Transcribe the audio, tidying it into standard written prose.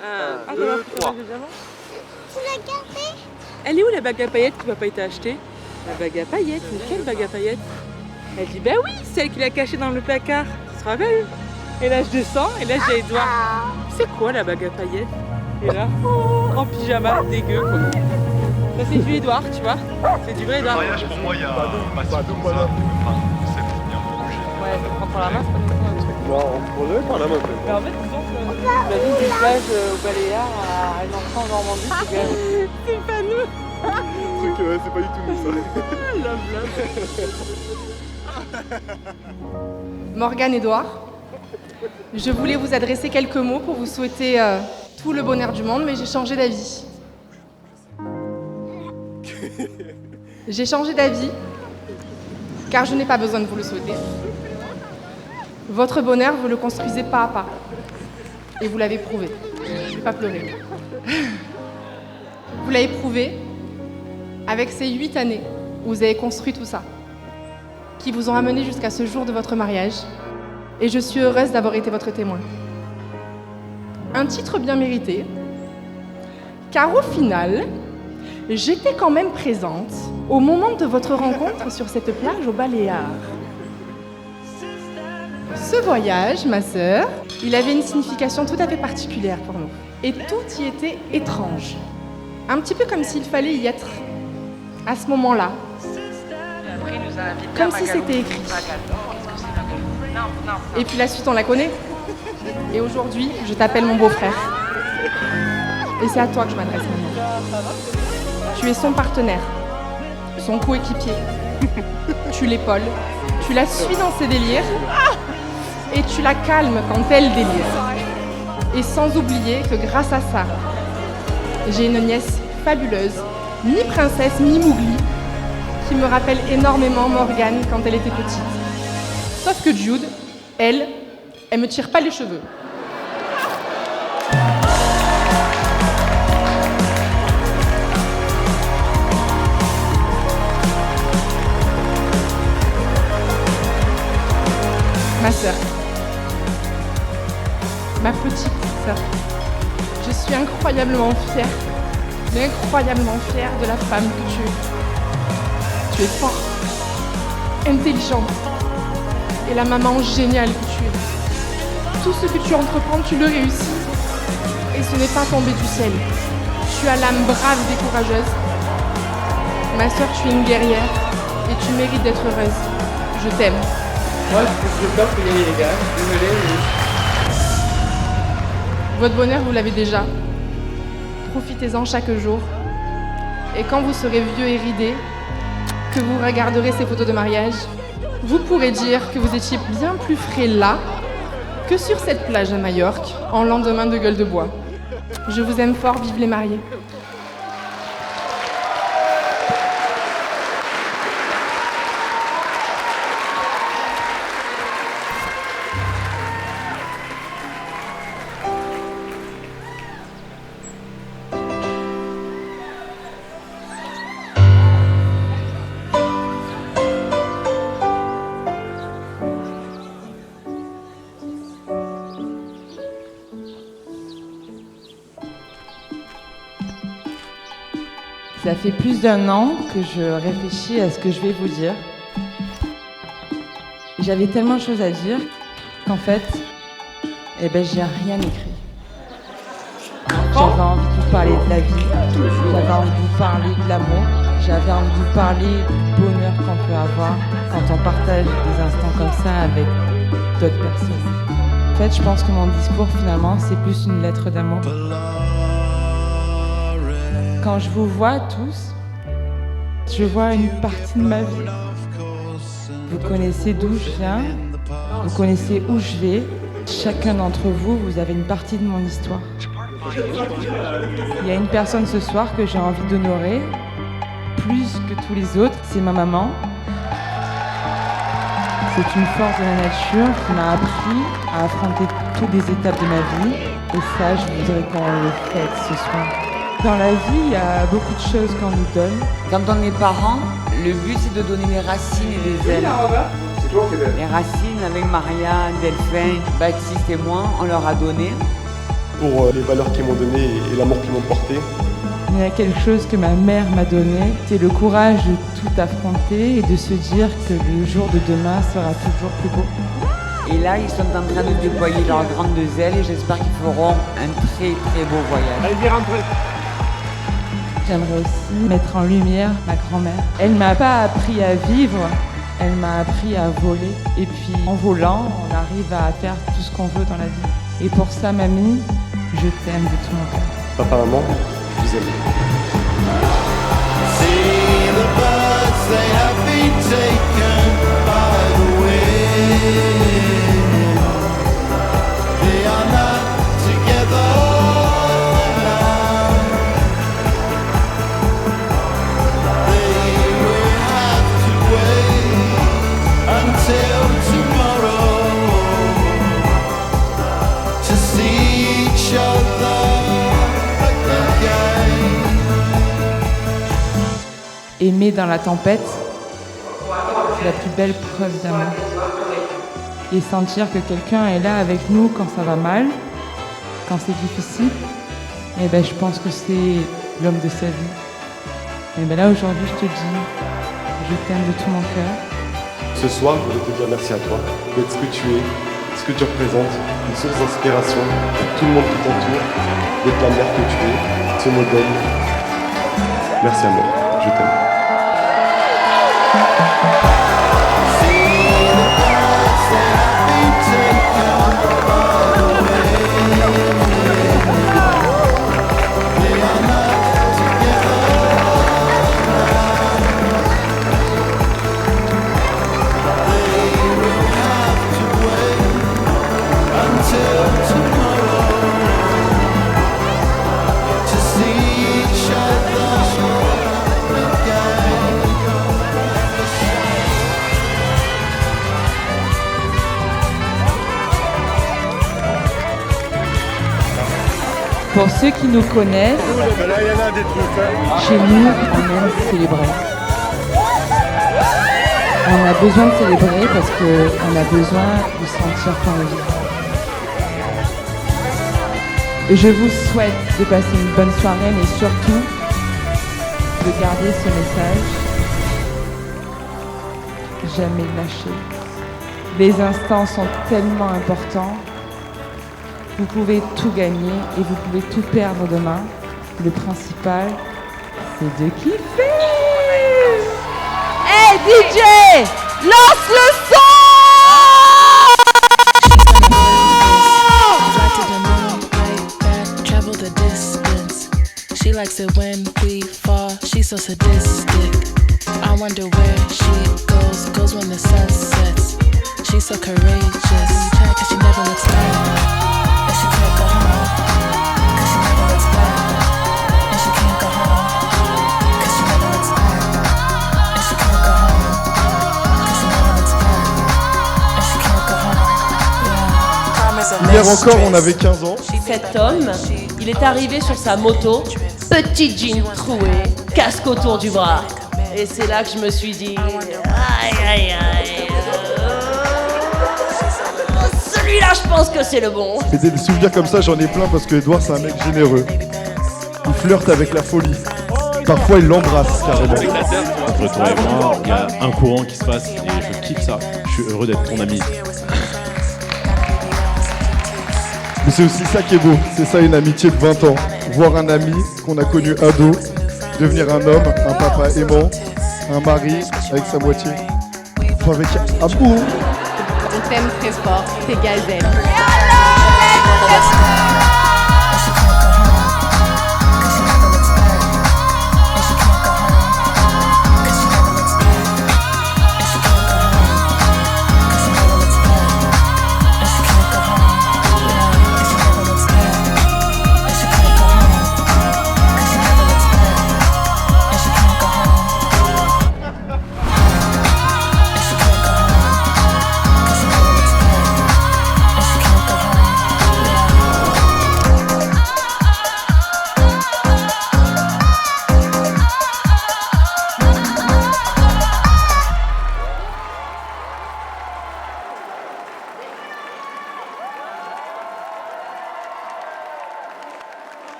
1, 2, 3. Tu l'as gardé? Elle est où la bague à paillettes que papa t'a achetée? La bague à paillettes, mais quelle bague à paillettes? Elle dit bah oui, celle qu'il a cachée dans le placard. Tu te rappelles? Et là je descends et là j'ai Edouard. C'est quoi la bague à paillettes? Et là, en pyjama, dégueu quoi. Ça c'est du Edouard, tu vois. C'est du vrai Le Edouard. mariage pour moi il y a un massif comme ça. Enfin, c'est bien obligé. Ouais, faut prendre par la main, c'est pas forcément un truc. Non, on prenait par la main. Mais en fait, disons que imagine d'une plage au Baléares à une enfant en Normandie, c'est quand même... C'est pas nous. C'est pas du tout nous ça. Morgane Edouard, je voulais vous adresser quelques mots pour vous souhaiter tout le bonheur du monde, mais j'ai changé d'avis. J'ai changé d'avis, car je n'ai pas besoin de vous le souhaiter. Votre bonheur, vous le construisez pas à pas. Et vous l'avez prouvé. Je ne vais pas pleurer. Vous l'avez prouvé avec ces 8 années où vous avez construit tout ça, qui vous ont amené jusqu'à ce jour de votre mariage. Et je suis heureuse d'avoir été votre témoin. Un titre bien mérité, car au final, j'étais quand même présente au moment de votre rencontre sur cette plage aux Baléares. Ce voyage, ma sœur, il avait une signification tout à fait particulière pour nous. Et tout y était étrange. Un petit peu comme s'il fallait y être à ce moment-là. Comme si c'était écrit. Et puis la suite, on la connaît. Et aujourd'hui, je t'appelle mon beau-frère. Et c'est à toi que je m'adresse maintenant. Tu es son partenaire, son coéquipier. Tu l'épaules, tu la suis dans ses délires et tu la calmes quand elle délire. Et sans oublier que grâce à ça, j'ai une nièce fabuleuse, mi-princesse, mi-mougli, qui me rappelle énormément Morgane quand elle était petite. Sauf que Jude, elle me tire pas les cheveux. Ma sœur, ma petite sœur, je suis incroyablement fière de la femme que tu es. Tu es forte, intelligente et la maman géniale que tu es. Tout ce que tu entreprends, tu le réussis. Et ce n'est pas tombé du ciel. Tu as l'âme brave et courageuse. Ma sœur, tu es une guerrière et tu mérites d'être heureuse. Je t'aime. Moi, je peux pas payer les gars, désolé. Votre bonheur, vous l'avez déjà. Profitez-en chaque jour. Et quand vous serez vieux et ridé, que vous regarderez ces photos de mariage, vous pourrez dire que vous étiez bien plus frais là que sur cette plage à Majorque en lendemain de gueule de bois. Je vous aime fort, vive les mariés. Ça fait plus d'1 an que je réfléchis à ce que je vais vous dire. J'avais tellement de choses à dire qu'en fait, j'ai rien écrit. J'avais envie de vous parler de la vie, j'avais envie de vous parler de l'amour, j'avais envie de vous parler du bonheur qu'on peut avoir quand on partage des instants comme ça avec d'autres personnes. En fait, je pense que mon discours, finalement, c'est plus une lettre d'amour. Quand je vous vois tous, je vois une partie de ma vie. Vous connaissez d'où je viens, vous connaissez où je vais. Chacun d'entre vous, vous avez une partie de mon histoire. Il y a une personne ce soir que j'ai envie d'honorer, plus que tous les autres, c'est ma maman. C'est une force de la nature qui m'a appris à affronter toutes les étapes de ma vie. Et ça, je voudrais qu'on le fête ce soir. Dans la vie, il y a beaucoup de choses qu'on nous donne. Quand on est parent, le but c'est de donner les racines et les ailes. Les racines avec Maria, Delphin, Baptiste et moi, on leur a donné. pour les valeurs qu'ils m'ont données et l'amour qu'ils m'ont porté. Il y a quelque chose que ma mère m'a donné, c'est le courage de tout affronter et de se dire que le jour de demain sera toujours plus beau. Et là, ils sont en train de déployer leurs grandes ailes et j'espère qu'ils feront un très très beau voyage. Allez, viens rentrer. J'aimerais aussi mettre en lumière ma grand-mère. Elle m'a pas appris à vivre, elle m'a appris à voler. Et puis en volant, on arrive à faire tout ce qu'on veut dans la vie. Et pour ça, mamie, je t'aime de tout mon cœur. Papa, maman, je vous aime. Aimer dans la tempête, c'est la plus belle preuve d'amour. Et sentir que quelqu'un est là avec nous quand ça va mal, quand c'est difficile, et ben je pense que c'est l'homme de sa vie. Et ben là aujourd'hui je te dis, je t'aime de tout mon cœur. Ce soir, je voulais te dire merci à toi d'être ce que tu es, ce que tu représentes, une source d'inspiration pour tout le monde qui t'entoure, d'être la mère que tu es, ce modèle. Merci à moi, je t'aime. Pour ceux qui nous connaissent, chez nous, on aime célébrer. On a besoin de célébrer parce qu'on a besoin de sentir qu'on vit. Et je vous souhaite de passer une bonne soirée, mais surtout de garder ce message. Jamais lâcher. Les instants sont tellement importants. Vous pouvez tout gagner et vous pouvez tout perdre demain. Le principal, c'est de kiffer. Hey DJ, lance le son! She likes it when we fall. She's so sadistic. I wonder where she goes when the sun sets. She's so courageous, cause she never looks back. And she can't go home, cause she never looks back. And she can't go home, cause she never looks back. And she can't go home, cause she never looks back. And she can't go home, yeah. Hier encore, on avait 15 ans. Cet homme, il est arrivé sur sa moto, petit jean troué, casque autour du bras. Et c'est là que je me suis dit, aïe aïe aïe. Celui-là, je pense que c'est le bon. Et des souvenirs comme ça, j'en ai plein parce que Edouard, c'est un mec généreux. Il flirte avec la folie. Parfois, il l'embrasse carrément. Entre toi et moi, il y a un courant qui se passe et je kiffe ça. Je suis heureux d'être ton ami. Mais c'est aussi ça qui est beau. C'est ça une amitié de 20 ans. Voir un ami qu'on a connu ado, devenir un homme, un papa aimant, un mari avec sa moitié. Enfin, avec amour. On t'aime très fort, t'es gazelle. Et alors,